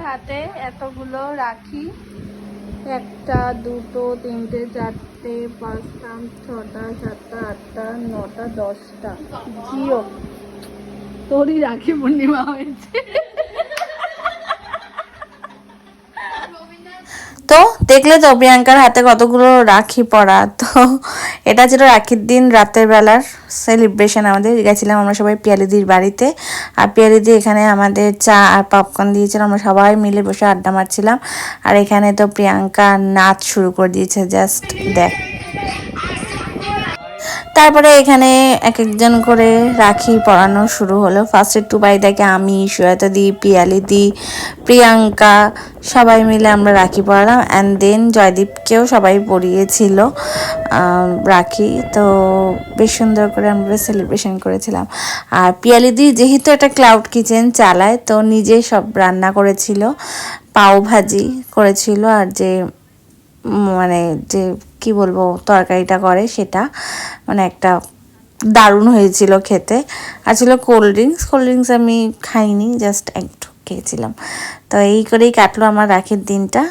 হাতে এতগুলো রাখি, 1টা 2টো 3টে 4টে 5টা 6টা 7টা 8টা 9টা 10টা। জিও তোরই রাখি পূর্ণিমা হয়েছে। তো দেখলে তো প্রিয়াঙ্কার হাতে কতগুলো রাখি পরা। তো এটা ছিল রাখির দিন রাতের বেলার সেলিব্রেশন। আমাদের গেছিলাম আমরা সবাই পিয়ালিদির বাড়িতে, আর পিয়ালিদি এখানে আমাদের চা আর পপকর্ন দিয়েছিল, আমরা সবাই মিলে বসে আড্ডা মারছিলাম। আর এখানে তো প্রিয়াঙ্কা নাচ শুরু করে দিয়েছে, জাস্ট দেখ। তারপরে এখানে এক একজন করে রাখি পরানো শুরু হলো। ফার্স্টে টুবাইদাকে আমি, শ্বেতা দি, পিয়ালি দি, প্রিয়াঙ্কা সবাই মিলে আমরা রাখি পরালাম। অ্যান্ড দেন জয়দীপকেও সবাই পরিয়েছিল রাখি। তো বেশ সুন্দর করে আমরা সেলিব্রেশন করেছিলাম। আর পিয়ালি দি যেহেতু একটা ক্লাউড কিচেন চালায়, তো নিজে সব রান্না করেছিল, পাও ভাজি করেছিল, আর যে মানে যে কি বলবো তরকারিটা করে সেটা মানে একটা দারুণ হয়েছিল খেতে। আর ছিল কোল্ড ড্রিঙ্কস আমি খাইনি, জাস্ট একটু খেয়েছিলাম। তো এই করেই কাটলো আমার রাখির দিনটা।